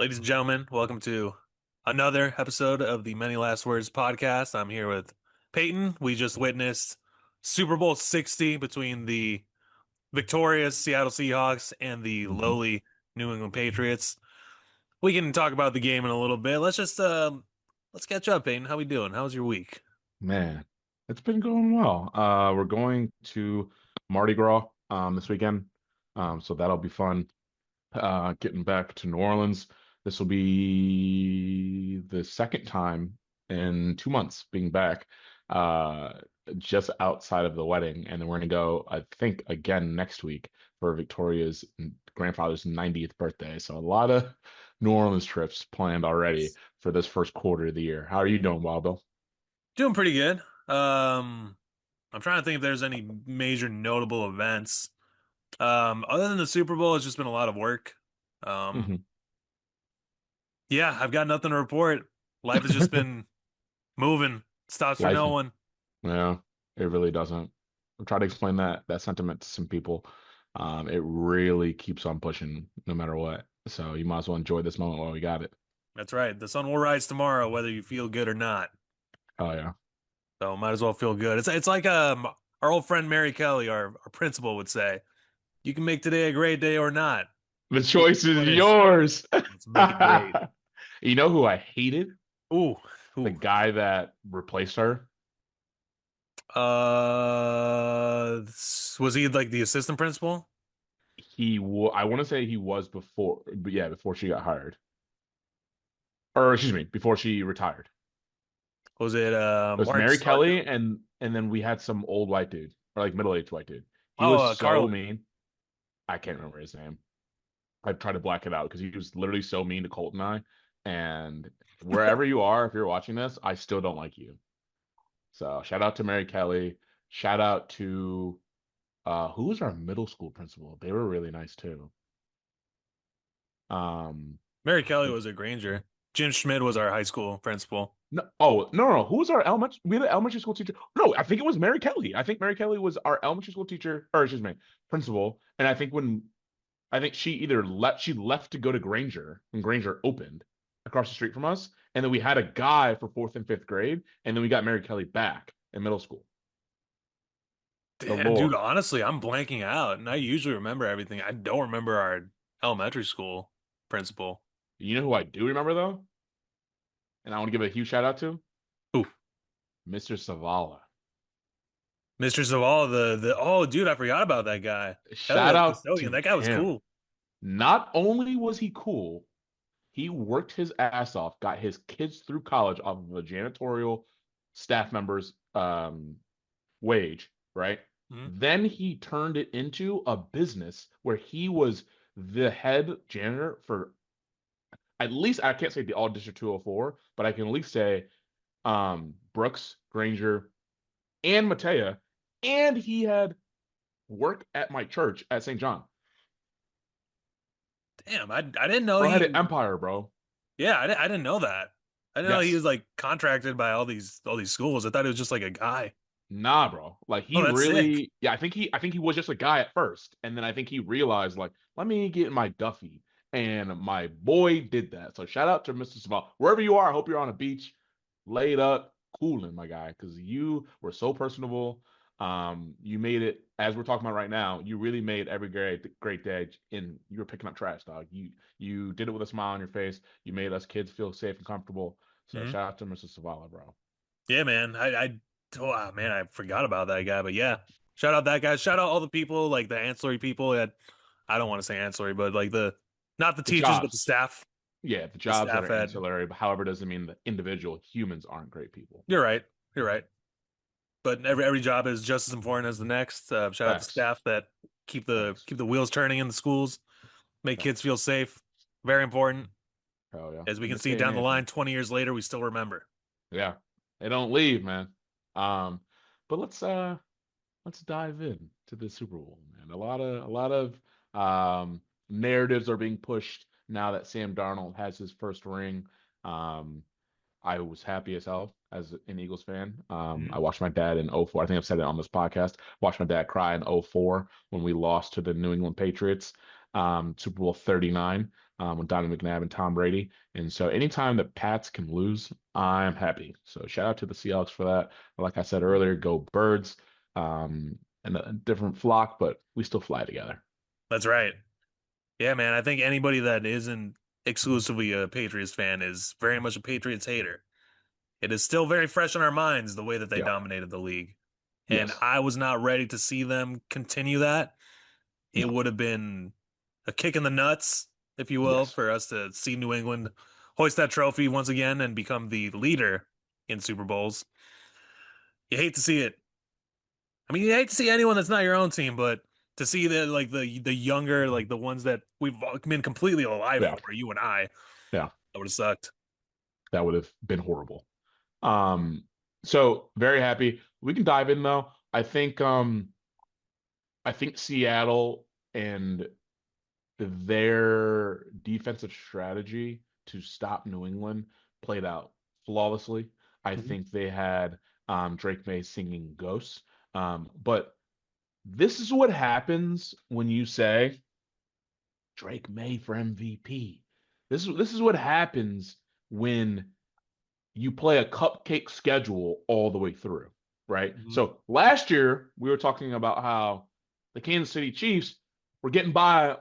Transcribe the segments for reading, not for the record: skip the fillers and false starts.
Ladies and gentlemen, welcome to another episode of the Many Last Words podcast. I'm here with Peyton. We just witnessed Super Bowl 60 between the victorious Seattle Seahawks and the Mhm. lowly New England Patriots. We can talk about the game in a little bit. Let's catch up, Peyton. How we doing? How's your week? Man, it's been going well. We're going to Mardi Gras this weekend. So that'll be fun. Getting back to New Orleans. This will be the second time in 2 months being back, uh, just outside of the wedding. And then we're gonna go, I think, again next week for Victoria's grandfather's 90th birthday. So a lot of New Orleans trips planned already for this first quarter of the year. How are you doing, Wild Bill? Doing pretty good. I'm trying to think if there's any major notable events. Other than the Super Bowl, it's just been a lot of work. Um, Mhm. Yeah, I've got nothing to report. Life has just been moving. Stops for Life, no one. yeah, it really doesn't. I try to explain that sentiment to some people. It really keeps on pushing no matter what. So you might as well enjoy this moment while we got it. That's right. The sun will rise tomorrow, whether you feel good or not. Oh yeah. So might as well feel good. It's like our old friend Mary Kelly, our principal would say, you can make today a great day or not. The It choice is what is it is. yours. Let's make it great. You know who I hated? Ooh, The ooh. guy that replaced her. Was he like the assistant principal? I want to say he was before, but yeah, before she got hired. Or excuse me, before she retired. Was it It was Mark Mary Sargent? Kelly and then we had some old white dude or like middle-aged white dude. He Oh, was so Carlin. mean. I can't remember his name. I try to black it out because he was literally so mean to Colt and I. And wherever you are, if you're watching this, I still don't like you. So shout out to Mary Kelly. Shout out to who was our middle school principal? They were really nice too. Um Mary Kelly was a Granger. Jim Schmidt was our high school principal. no, oh no, who was our elementary? We had an elementary school teacher. No, I think it was Mary Kelly. I think Mary Kelly was our elementary school teacher, or excuse me, principal. And I think she left to go to Granger when Granger opened across the street from us. And then we had a guy for fourth and fifth grade, and then we got Mary Kelly back in middle school. The Damn, dude, lore. honestly, I'm blanking out, and I usually remember everything. I don't remember our elementary school principal. You know who I do remember though? And I want to give a huge shout out to Ooh, Mr. Savala. Mr. Zavala, the oh, dude, I forgot about that guy. Hell yeah, Shout the out custodian. to That guy was him. cool. Not only was he cool, he worked his ass off, got his kids through college off of a janitorial staff member's wage, right? Mhm. Then he turned it into a business where he was the head janitor for at least I can't say the all district 204, but I can at least say Brooks, Granger, and Matea, and he had work at my church at St. John. Damn, I didn't know Bro had an he. empire, bro. Yeah, I didn't know that. I didn't know he Yes. was like contracted by all these schools. I thought it was just like a guy. Nah, bro. Like Oh, he that's sick. really, yeah, I think he was just a guy at first, and then I think he realized like, let me get in my Duffy, and my boy did that. So shout out to Mr. Saval. Wherever you are, I hope you're on a beach, laid up, cooling, my guy, because you were so personable. You made it as we're talking about right now. You really made every great day, and you were picking up trash, dog. You did it with a smile on your face. You made us kids feel safe and comfortable. So Mhm. shout out to Mr. Savala, bro. Yeah, man. Oh man, I forgot about that guy. But yeah, shout out that guy. Shout out all the people, like the ancillary people that I don't want to say ancillary, but like the not the The teachers, but the jobs. staff. Yeah, the The jobs that staff are had. ancillary, but however doesn't mean the individual humans aren't great people. You're right. You're right. But every job is just as important as the next. Shout out to Facts. staff that Facts. keep the wheels turning in the schools, make kids Facts. feel safe. Very important. Hell yeah. As we In can this see day and down the age, line, man. 20 years later, we still remember. Yeah. They don't leave, man. Um, but let's dive in to the Super Bowl, man. A lot of narratives are being pushed now that Sam Darnold has his first ring. Um, I was happy as hell as an Eagles fan. I Mhm. watched my dad in '04. I think I've said it on this podcast. Watched my dad cry in '04 when we lost to the New England Patriots. Super Bowl 39 with Donovan McNabb and Tom Brady. And so anytime that Pats can lose, I'm happy. So shout out to the Seahawks for that. Like I said earlier, go Birds. And a different flock, but we still fly together. That's right. Yeah, man. I think anybody that isn't exclusively a Patriots fan is very much a Patriots hater. It is still very fresh in our minds the way that they Yeah. dominated the league. And Yes. I was not ready to see them continue that. It No. would have been a kick in the nuts, if you will, Yes. for us to see New England hoist that trophy once again and become the leader in Super Bowls. You hate to see it. I mean, you hate to see anyone that's not your own team, but to see the younger, like the ones that we've been completely alive Yeah. for, you and I, Yeah. that would have sucked. That would have been horrible. Um, so very happy. We can dive in though. I think Seattle and their defensive strategy to stop New England played out flawlessly. I Mhm. think they had Drake May singing Ghosts. But this is what happens when you say Drake May for MVP. This is what happens when you play a cupcake schedule all the way through, right? Mhm. So last year we were talking about how the Kansas City Chiefs were getting by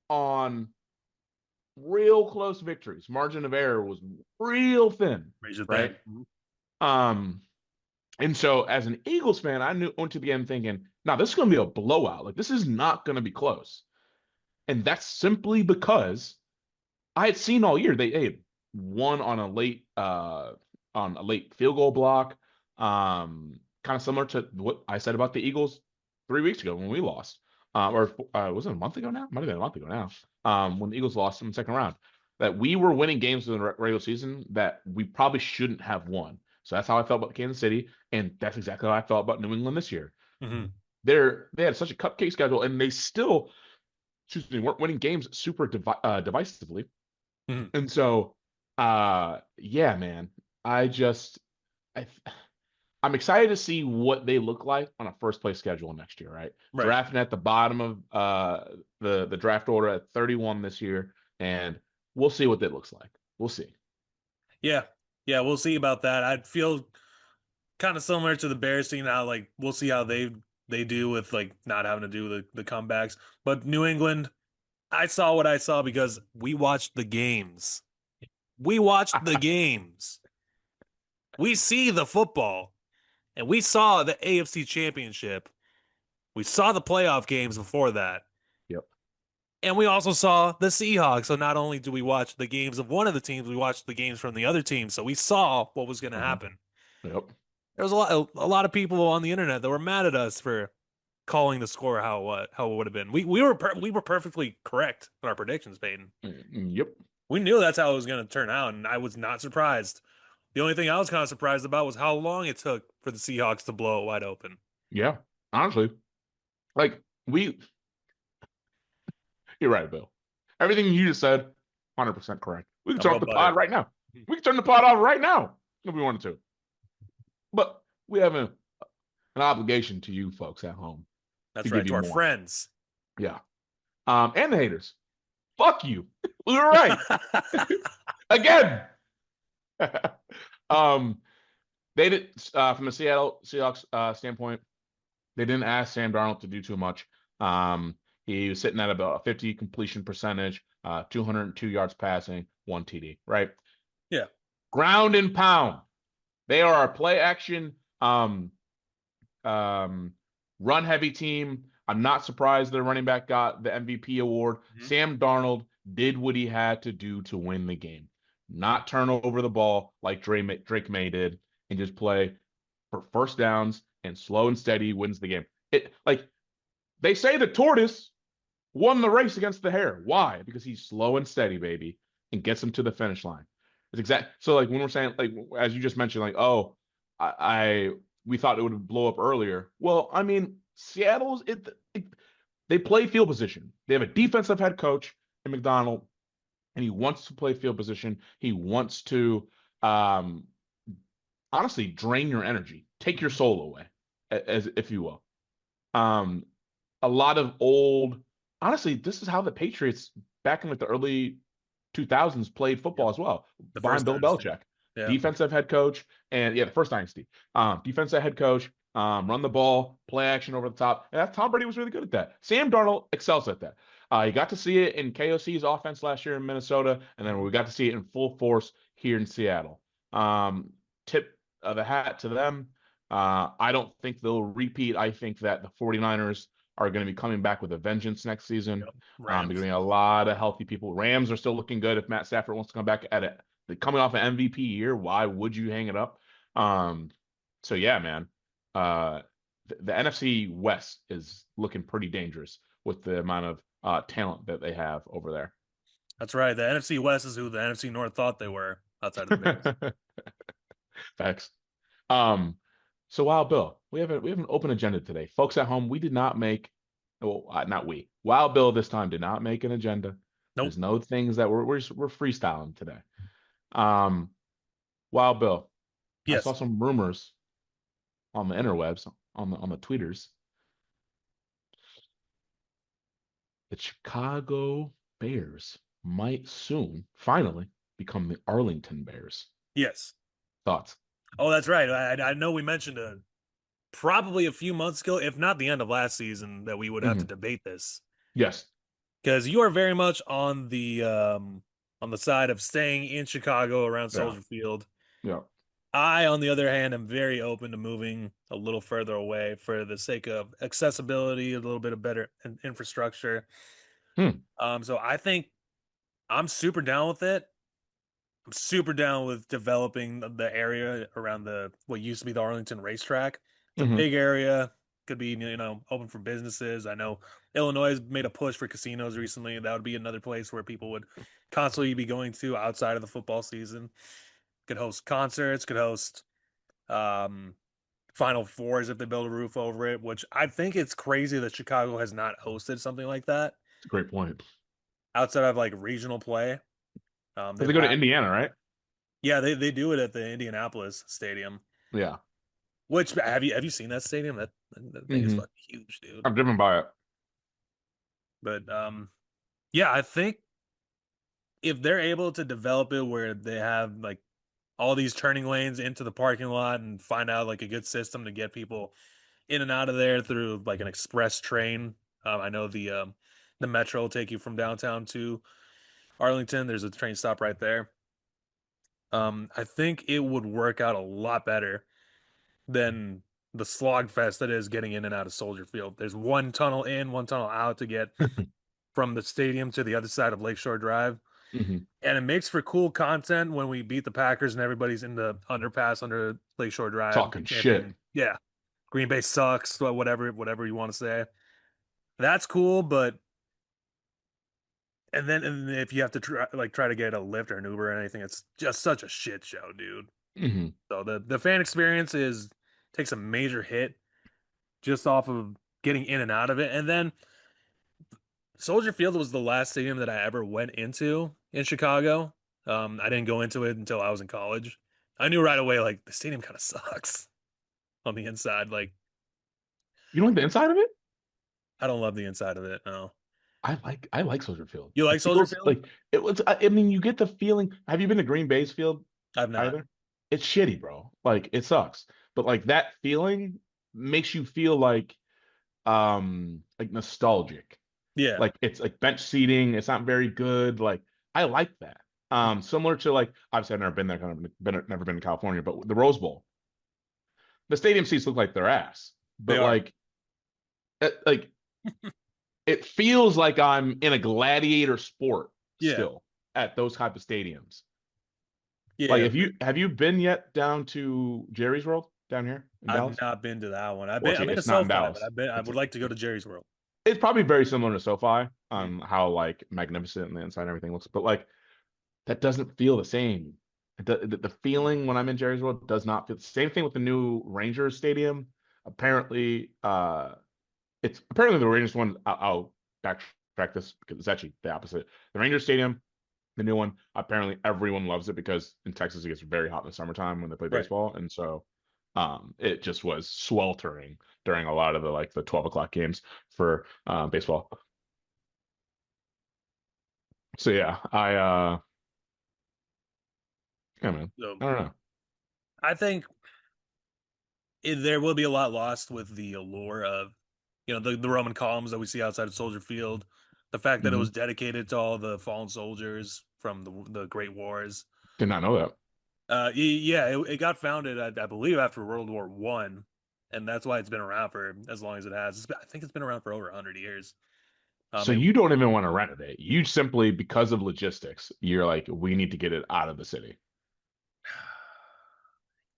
on real close victories. Margin of error was real thin, Raise it right? then. Mhm. Um, and so as an Eagles fan, went to the end thinking, now this is going to be a blowout. Like this is not going to be close. And that's simply because I had seen all year they had won on a late field goal block. Kind of similar to what I said about the Eagles 3 weeks ago when we lost. Or was it a month ago now? Might have been a month ago now. When the Eagles lost in the second round. That we were winning games in the regular season that we probably shouldn't have won. So that's how I felt about Kansas City, and that's exactly how I felt about New England this year. Mhm. They had such a cupcake schedule, and they still, excuse me, weren't winning games super divisively. Mhm. And so, yeah, man, I just, I, I'm excited to see what they look like on a first place schedule next year, right? Right. Drafting at the bottom of the draft order at 31 this year, and we'll see what that looks like. We'll see. Yeah. Yeah, we'll see about that. I'd feel kind of similar to the Bears team now. Like we'll see how they do with like not having to do the comebacks. But New England, I saw what I saw because we watched the games. We watched the games. We see the football, and we saw the AFC Championship. We saw the playoff games before that. Yep. And we also saw the Seahawks. So not only do we watch the games of one of the teams, we watched the games from the other team. So we saw what was going to Uh-huh. happen. Yep. There was a lot of people on the internet that were mad at us for calling the score how it would have been. We were perfectly correct in our predictions, Peyton. Yep. We knew that's how it was going to turn out, and I was not surprised. The only thing I was kind of surprised about was how long it took for the Seahawks to blow it wide open. Yeah. Honestly, like you're right, Bill. Everything you just said, 100% correct. We can I'm turn real off the pod butthurt. right now. We can turn the pod off right now if we wanted to. But we have an obligation to you folks at home to That's right, give to you our more. friends. Yeah. And the haters. Fuck you. We were right. Again. um, they did from the Seattle Seahawks standpoint, they didn't ask Sam Darnold to do too much. He was sitting at about a 50 completion percentage, 202 yards passing, one TD, right? Yeah. Ground and pound. They are a play action um, run heavy team. I'm not surprised their running back got the MVP award. Mhm. Sam Darnold did what he had to do to win the game, not turn over the ball like Drake May did, and just play for first downs and slow and steady wins the game. It like they say the tortoise won the race against the hare. Why? Because he's slow and steady, baby, and gets him to the finish line. It's exact. So like when we're saying like as you just mentioned, like oh, I we thought it would blow up earlier. Well, I mean Seattle's it they play field position. They have a defensive head coach in McDonald, and he wants to play field position. He wants to um honestly drain your energy, take your Mhm. soul away, as if you will. Um, a lot of old. honestly, this is how the Patriots back in like the early 2000s played Yep. football as well, The behind first Bill dynasty. Belichick. Yeah. Defensive head coach, and yeah, the first dynasty. Defensive head coach, run the ball, play action over the top. And Tom Brady was really good at that. Sam Darnold excels at that. You got to see it in KOC's offense last year in Minnesota, and then we got to see it in full force here in Seattle. Um, Tip of the hat to them. I don't think they'll repeat. I think that the 49ers are going to be coming back with a vengeance next season. Yep. They're Rams. getting a lot of healthy people. Rams are still looking good. If Matt Stafford wants to come back at it, coming off an MVP year, why would you hang it up? Um, so yeah, man. Uh, the NFC West is looking pretty dangerous with the amount of talent that they have over That's right. The NFC West is who the NFC North thought they were outside of the Bears. there. Facts. Um, so Wild Bill, we have an open agenda today, folks at home. We did not make, well, not we. Wild Bill this time did not make an agenda. Nope. There's no things that we're freestyling today. Um, Wild Bill, I saw Yes. some rumors on the interwebs, on the tweeters, that Chicago Bears might soon, finally, become the Arlington Bears. Yes. Thoughts? Oh, that's right. I know we mentioned probably a few months ago, if not the end of last season, that we would have to Hmm. debate this Yes. because you are very much on the side of staying in Chicago around Yeah. Soldier Field. Yeah. I, on the other hand, am very open to moving a little further away for the sake of accessibility, a little bit of better infrastructure. Hmm. So I think I'm super down with it. I'm super down with developing the area around the what used to be the Arlington racetrack. It's a Hmm. big area, could be open for businesses. I know Illinois has made a push for casinos recently. That would be another place where people would constantly be going to outside of the football season. Could host concerts, could host um, Final Fours if they build a roof over it. Which I think it's crazy that Chicago has not hosted something like that It's a great point. outside of like regional play. But They've they go to had Indiana, right? Yeah, they do it at the Indianapolis Stadium. Yeah. Which have you seen that stadium? That thing is Hmm. fucking huge, dude. I'm driven by it. But yeah, I think if they're able to develop it where they have like all these turning lanes into the parking lot and find out like a good system to get people in and out of there through like an express train. I know the metro will take you from downtown to Arlington. There's a train stop right there. I think it would work out a lot better than the slog fest that is getting in and out of Soldier Field. There's one tunnel in, one tunnel out to get from the stadium to the other side of Lakeshore Drive. Hmm. And it makes for cool content when we beat the Packers and everybody's in the underpass under Lakeshore Drive Talking shit. chanting, yeah, Green Bay sucks, whatever you want to say. That's cool, but and if you have to try to get a Lyft or an Uber or anything, it's just such a shit show, dude. Hmm. So the fan experience is takes a major hit just off of getting in and out of it. And then Soldier Field was the last stadium that I ever went into in Chicago. I didn't go into it until I was in college. I knew right away, like, the stadium kind of sucks on the inside. Like, You know like the inside of it? I don't love the inside of it. No. I like Soldier Field. You like It Soldier feels Field? like it was. I mean, you get the feeling. Have you been to Green Bay's field I've not. either? It's shitty, bro. Like it sucks. But like that feeling makes you feel like nostalgic. Yeah. Like it's like bench seating. It's not very good. Like I like that. Similar to like obviously I've never been there, never been to California, but the Rose Bowl, the stadium seats look like their ass. They But are. like it feels like I'm in a gladiator sport Yeah. still at those type of stadiums. Like Yeah. have you been yet down to Jerry's World down here in I've Dallas? not been to that one. Well, I've been to it's not in SoFi, but Dallas. I would like to go to Jerry's World. It's probably very similar to SoFi Mhm. on how like magnificent and the inside and everything looks, but like that doesn't feel the same. The feeling when I'm in Jerry's World does not feel the same thing with the new Rangers Stadium. Apparently, it's apparently the Rangers one. I'll backtrack this because it's actually the opposite. The Rangers Stadium, the new one, apparently everyone loves it because in Texas it gets very hot in the summertime when they play Right. baseball, and so it just was sweltering during a lot of the 12 o'clock games for baseball. So yeah, yeah, man. So I don't know. I think there will be a lot lost with the allure of, the Roman columns that we see outside of Soldier Field. The fact that it Hmm. was dedicated to all the fallen soldiers from the Great Wars. Did not know that. Yeah, it got founded, I believe, after World War One, and that's why it's been around for as long as it has. I think it's been around for over 100 years. So It you don't even want to renovate. You simply, because of logistics, you're like, we need to get it out of the city.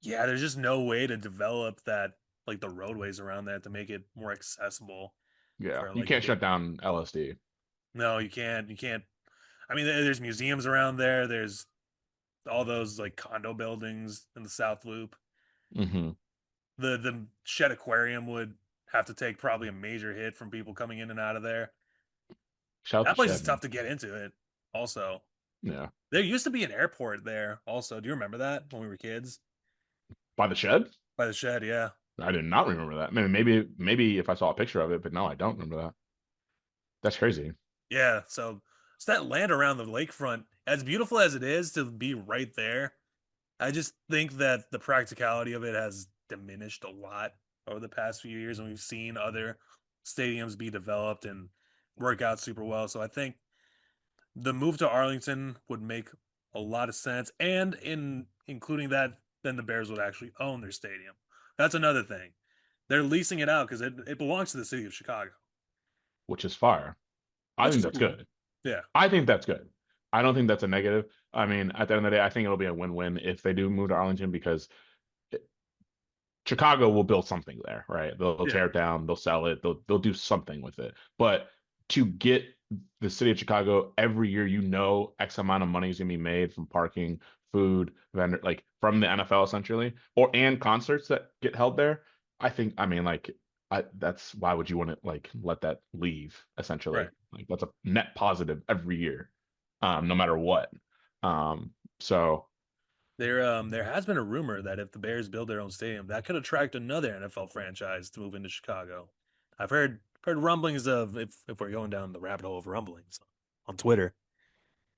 Yeah, there's just no way to develop that, like the roadways around that, to make it more accessible Yeah, for you like can't big. shut down LSD. No, you can't. You can't. I mean, there's museums around there. There's all those like condo buildings in the South Loop. Hmm. The Shed Aquarium would have to take probably a major hit from people coming in and out of there. Shout out to That place Shed, is tough man. to get into it. Also, Yeah, there used to be an airport there. Also, do you remember that when we were kids? by the Shed. By the Shed, yeah. I did not remember that. Maybe if I saw a picture of it, but no, I don't remember that. That's crazy. Yeah, so it's that land around the lakefront, as beautiful as it is to be right there, I just think that the practicality of it has diminished a lot over the past few years, and we've seen other stadiums be developed and work out super well. So I think the move to Arlington would make a lot of sense, and in including that, then the Bears would actually own their stadium. That's another thing. They're leasing it out because it belongs to the city of Chicago, Which is fire. I which think is that's cool. good. Yeah, I think that's good. I don't think that's a negative. I mean, at the end of the day, I think it'll be a win-win if they do move to Arlington because Chicago will build something there, right? They'll yeah, tear it down, they'll sell it, they'll do something with it. But to get the city of Chicago every year, X amount of money is gonna be made from parking, food, vendor, like from the NFL essentially, or and concerts that get held there. I mean, like, that's why would you want to like let that leave essentially? right. Like that's a net positive every year, no matter what. So There has been a rumor that if the Bears build their own stadium, that could attract another NFL franchise to move into Chicago. I've heard rumblings of, if we're going down the rabbit hole of rumblings on Twitter,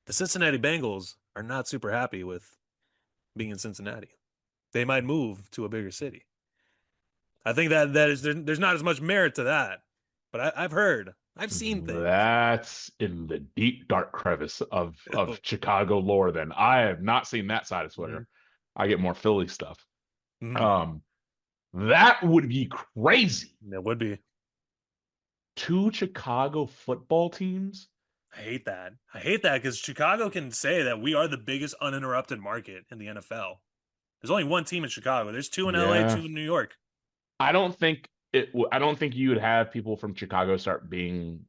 the Cincinnati Bengals are not super happy with being in Cincinnati. They might move to a bigger city. I think that is there's not as much merit to that, but I've seen things. that's in the deep dark crevice of Chicago lore. Then I have not seen that side of Mhm. Twitter. I get more Philly stuff. Mhm. Um, that would be crazy. It would be. Two Chicago football teams. I hate that. I hate that because Chicago can say that we are the biggest uninterrupted market in the NFL. There's only one team in Chicago. There's two in LA, Yeah, two in New York. I don't think you would have people from Chicago start being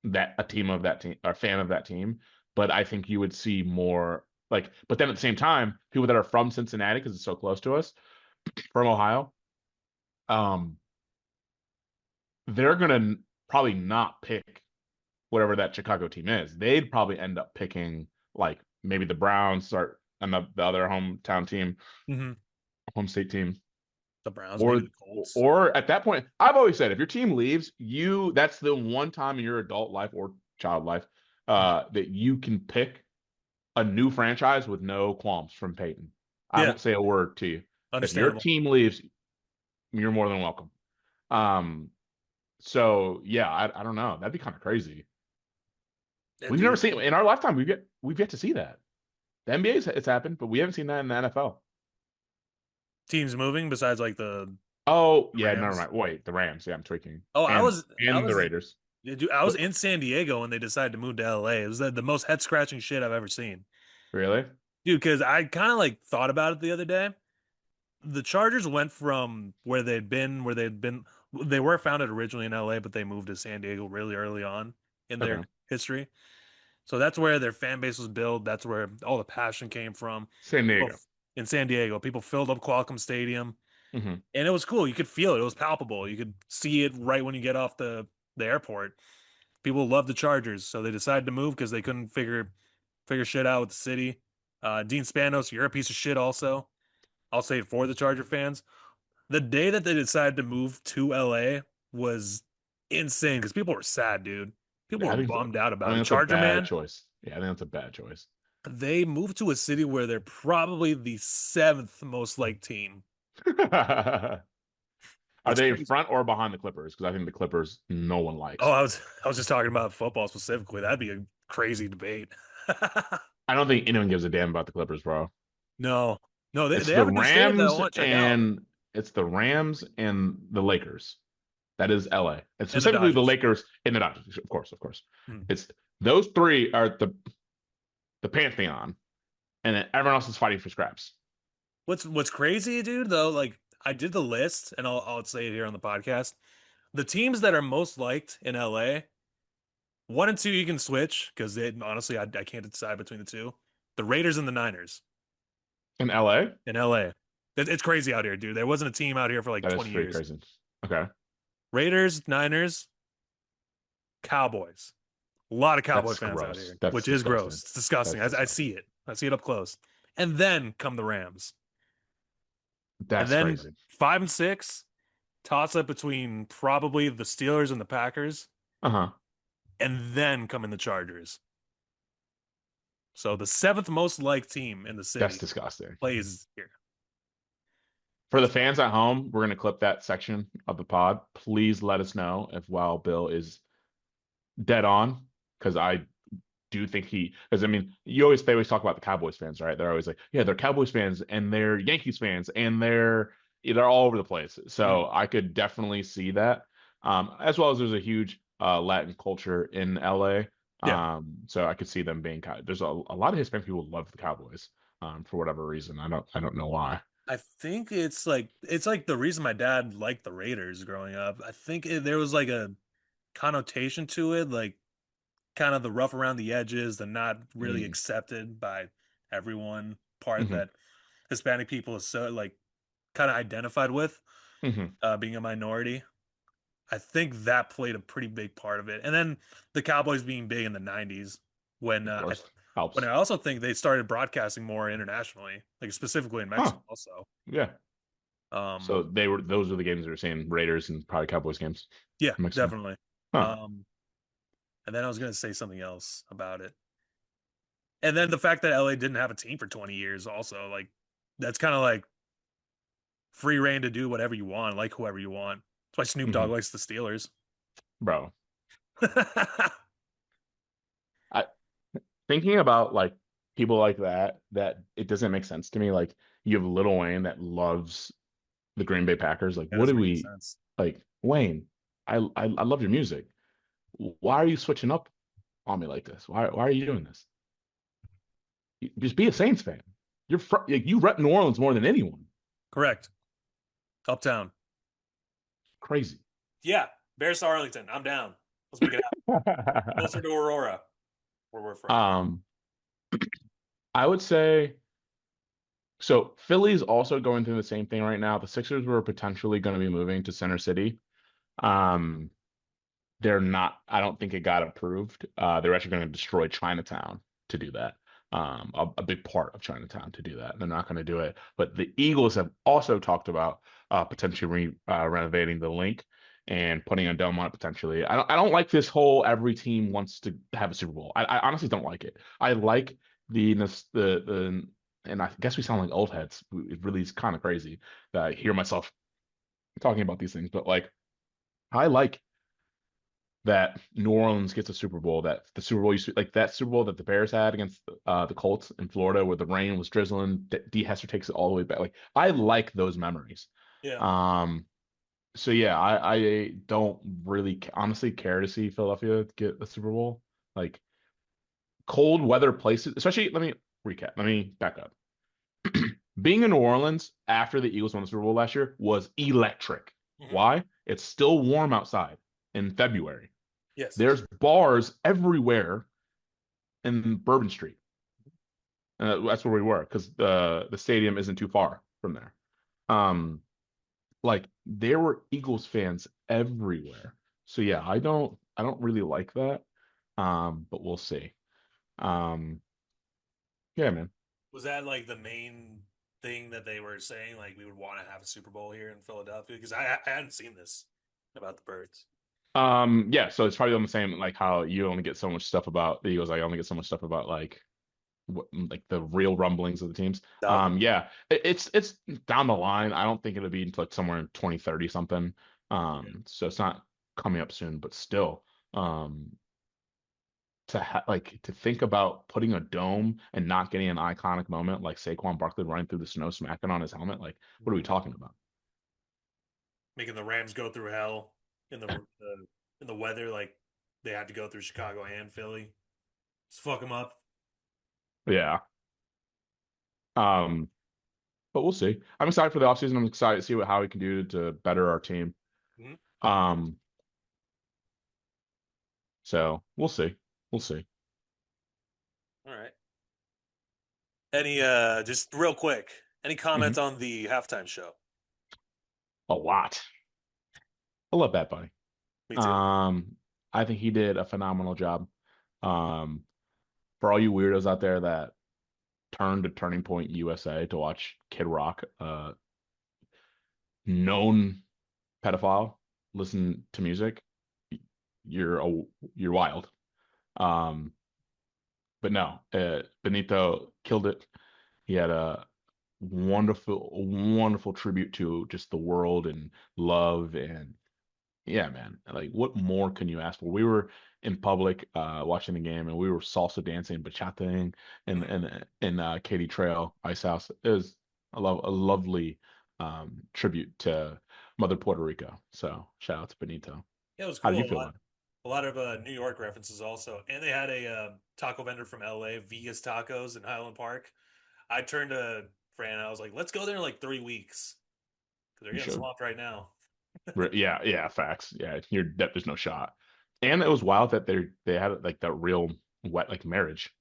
that a team of that team or fan of that team. But I think you would see more like. But then at the same time, people that are from Cincinnati because it's so close to us, from Ohio, um, they're gonna probably not pick whatever that Chicago team is. They'd probably end up picking like maybe the Browns or and the other hometown team, Hmm. home state team, The Browns, maybe or the Colts. or at that point, I've always said if your team leaves, that's the one time in your adult life or child life Mhm. that you can pick a new franchise with no qualms from Peyton. I Yeah, won't say a word to you. If your understandable. team leaves, you're more than welcome. Um, so yeah, I don't know. That'd be kind of crazy. Yeah, We've never dude. seen in our lifetime. We've yet to see that. The NBA it's happened, but we haven't seen that in the NFL. Teams moving besides like the Oh yeah, never Rams. mind. Wait, the Rams. Yeah, I'm tweaking, Oh, I and the was, Raiders. yeah, dude, I was But in San Diego when they decided to move to LA. It was the most head scratching shit I've ever seen, really, dude. Because I kind of like thought about it the other day. The Chargers went from they were founded originally in LA, but they moved to San Diego really early on in their okay, history. So that's where their fan base was built. That's where all the passion came from. San People Diego. in San Diego, people filled up Qualcomm Stadium, Hmm. and it was cool. You could feel it. It was palpable. You could see it right when you get off the airport. People loved the Chargers, so they decided to move because they couldn't figure shit out with the city. Dean Spanos, you're a piece of shit. Also, I'll say it for the Charger fans. The day that they decided to move to LA was insane because people were sad, dude. People Yeah, were bummed out I about think it. it's a Charger bad man, choice. Yeah, I think that's a bad choice. They moved to a city where they're probably the seventh most liked team. Are It's they in crazy. front or behind the Clippers? Because I think the Clippers no one Oh, likes. I was just talking about football specifically. That'd be a crazy debate. I don't think anyone gives a damn about the Clippers, bro. No, no, they, It's they the have a new stadium that I Rams want to check out, and it's the Rams and the Lakers. That is LA. And and the specifically the Dodgers. Lakers and the Dodgers, of course, of course. Hmm. It's those three are the pantheon, and then everyone else is fighting for scraps. What's crazy, dude? Though, like I did the list, and I'll say it here on the podcast. The teams that are most liked in LA, one and two, you can switch because honestly, I can't decide between the two. The Raiders and the Niners In LA, in LA. It's crazy out here, dude. There wasn't a team out here for like that is 20 pretty years. crazy. Okay. Raiders, Niners, Cowboys. A lot of Cowboy That's fans out gross. here, That's which is disgusting. gross. It's disgusting. That's I disgusting. see it. I see it up close. And then come the Rams. And That's then crazy. five and six, toss up between probably the Steelers and the Packers. Uh-huh. And then come in the Chargers. So the seventh most liked team in the That's city disgusting. plays here. For the fans at home, we're going to clip that section of the pod. Please let us know if Wild Bill is dead on, because I do think because I mean, they always talk about the Cowboys fans, right? They're always like, yeah, they're Cowboys fans and they're Yankees fans and they're all over the place. Mm. So I could definitely see that. As well as there's a huge Latin culture in LA. Yeah. So I could see them being there's a lot of Hispanic people love the Cowboys, for whatever reason. I don't know why. I think it's like the reason my dad liked the Raiders growing up. I think there was like a connotation to it, like kind of the rough around the edges, the not really Mm-hmm. accepted by everyone part Mm-hmm. that Hispanic people is so like kind of identified with, Mm-hmm. being a minority. I think that played a pretty big part of it. And then the Cowboys being big in the 90s when Of course, helps. I also think they started broadcasting more internationally, like specifically in Huh? Mexico also. Yeah. So Um those were the games they were saying, Raiders and probably Cowboys games yeah, in Mexico. definitely. Huh. Um and then I was going to say something else about it. And then the fact that LA didn't have a team for 20 years also, like that's kind of like free reign to do whatever you want, like whoever you want. That's why Snoop Hmm. Dogg likes the Steelers. Bro, I thinking about like people like that it doesn't make sense to me. Like you have Lil Wayne that loves the Green Bay Packers. Like, That what doesn't do make any we sense. like, Wayne? I love your music. Why are you switching up on me like this? Why are you doing this? Just be a Saints fan. Like, you rep New Orleans more than anyone. Correct. Uptown. Crazy. Yeah. Bears to Arlington. I'm down. Let's make it happen. Closer to Aurora, where we're from. um, I would say so. Philly's also going through the same thing right now. The Sixers were potentially going to be moving to Center City. Um, they're not. I don't think it got approved. They're actually going to destroy Chinatown to do that. A big part of Chinatown to do that. They're not going to do it. But the Eagles have also talked about potentially renovating the link and putting a dome on it potentially. I don't like this whole every team wants to have a Super Bowl. I honestly don't like it. I like the and I guess we sound like old heads. It really is kind of crazy that I hear myself talking about these things, but like I like that New Orleans gets a Super Bowl, that the Super Bowl used to, like that Super Bowl that the Bears had against the Colts in Florida where the rain was drizzling. D Hester takes it all the way back. Like I like those memories. Yeah. Um, so yeah, I don't really honestly care to see Philadelphia get a Super Bowl. Like cold weather places, especially. Let me recap. Let me back up. Being in New Orleans after the Eagles won the Super Bowl last year was electric. Hmm. Why? It's still warm outside in February. Yes. There's bars everywhere in Bourbon Street. That's where we were because the stadium isn't too far from there. Um, like there were Eagles fans everywhere. So yeah, I don't really like that. But we'll see. Um, yeah, man. Was that like the main thing that they were saying? Like we would want to have a Super Bowl here in Philadelphia? Because I hadn't seen this about the birds. Yeah, so it's probably on the same like how you only get so much stuff about the Eagles. I only get so much stuff about like the real rumblings of the teams. Done. Yeah, it's down the line. I don't think it'll be until like somewhere in 2030 something. So it's not coming up soon, but still, um, to think about putting a dome and not getting an iconic moment like Saquon Barkley running through the snow, smacking on his helmet, like what are we Mhm. talking about? Making the Rams go through hell in the weather, like they had to go through Chicago and Philly. Just fuck them up. Yeah. Um, but we'll see. I'm excited for the offseason. I'm excited to see how we can do to better our team. Mhm. Um, so we'll see. We'll see. All right. Any just real quick, any comments Mhm. on the halftime show? A lot. I love Bad Bunny. Me too. Um, I think he did a phenomenal job. Um, for all you weirdos out there that turned to Turning Point USA to watch Kid Rock, known pedophile, listen to music, you're you're wild. Um, but no, Benito killed it. He had a wonderful tribute to just the world and love and yeah, man. Like, what more can you ask for? We were in public watching the game, and we were salsa dancing, bachating, and Mhm. Katy Trail Ice House. It was a lovely tribute to Mother Puerto Rico. So shout out to Benito. Yeah, it was How did cool. you feel about A lot of New York references also, and they had a taco vendor from LA, Vegas Tacos in Highland Park. I turned to Fran and I was like, "Let's go there in like 3 weeks because they're it? You getting should. swamped right now." Yeah, yeah, facts. Yeah, there's no shot. And it was wild that they had like that real wet like marriage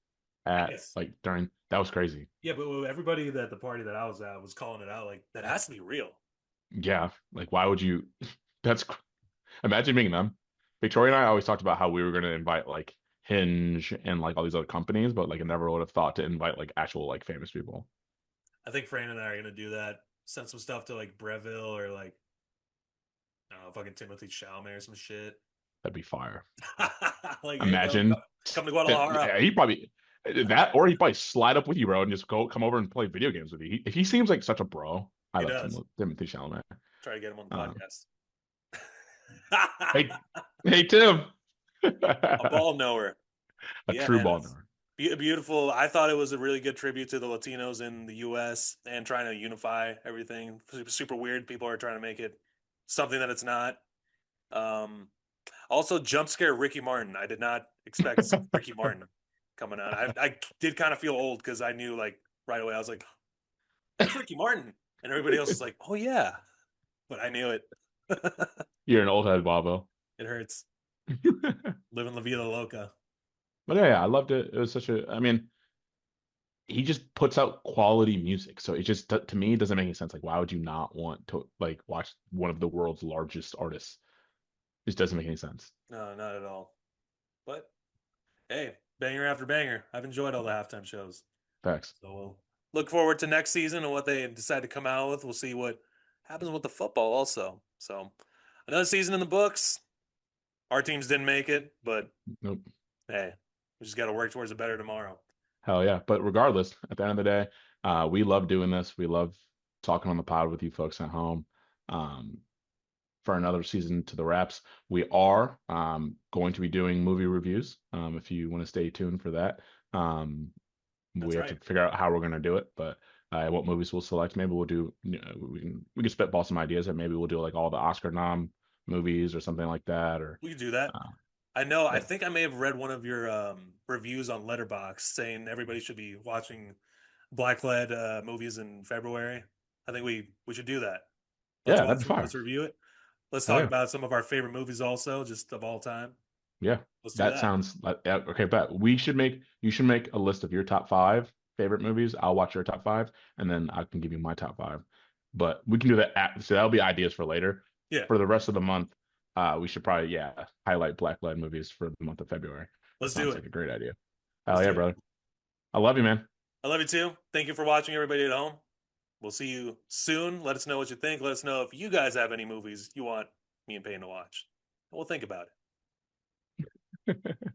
at Yes. like during that was crazy. Yeah, but everybody at the party that I was at was calling it out like that has to be real. Yeah, like why would you? That's imagine being them. Victoria and I always talked about how we were going to invite like Hinge and like all these other companies, but like I never would have thought to invite like actual like famous people. I think Fran and I are gonna do that. Send some stuff to like Breville or like I don't know, fucking Timothy Chalamet or some shit. That'd be fire. Like, hey, bro, Imagine come to Guadalajara. yeah, he probably that, or he'd probably slide up with you, bro, and just come over and play video games with you. He seems like such a bro. I He love does. Timothy Chalamet. Try to get him on the Um, podcast. hey, hey, Tim, A a ball knower. Yeah, true man, ball it's knower. beautiful. I thought it was a really good tribute to the Latinos in the U.S. and trying to unify everything. Super weird. People are trying to make it something that it's not. Um, Also, jump scare Ricky Martin. I did not expect to see Ricky Martin coming out. I did kind of feel old because I knew like right away. I was like, "That's Ricky Martin," and everybody else was like, "Oh yeah," but I knew it. You're an old head, Wabo. It hurts living La Vida Loca. But yeah, I loved it. It was such a, I mean, he just puts out quality music. So it just, to me, it doesn't make any sense. Like, why would you not want to like watch one of the world's largest artists? It just doesn't make any sense. No, not at all. But hey, banger after banger. I've enjoyed all the halftime shows. Facts. So we'll look forward to next season and what they decide to come out with. We'll see what happens with the football also. So another season in the books. Our teams didn't make it, but Nope. hey, we just got to work towards a better tomorrow. Hell yeah. But regardless, at the end of the day, we love doing this. We love talking on the pod with you folks at home. Um, for another season to the wraps. We are going to be doing movie reviews. If you want to stay tuned for that. That's We have to right. figure out how we're going to do it, but what movies we'll select. Maybe we'll do, we can spitball some ideas and maybe we'll do like all the Oscar nom movies or something like that. Or We can do that. uh, I know. I yeah, think I may have read one of your reviews on Letterbox saying everybody should be watching black-led movies in February. I think we should do that. Let's yeah, that'd watch be it. fire. Let's review it. Let's Hell talk yeah, about some of our favorite movies also, just of all time. yeah. Let's do That that. sounds like yeah, okay. But we should make you should make a list of your top five favorite movies. I'll watch your top five, and then I can give you my top five. But we can do that. So that'll be ideas for later. Yeah, For the rest of the month, we should probably highlight black-led movies for the month of February. That let's do sounds it. like a great idea. Let's Hell yeah, do it. brother. I love you, man. I love you too. Thank you for watching, everybody at home. We'll see you soon. Let us know what you think. Let us know if you guys have any movies you want me and Payne to watch. We'll think about it.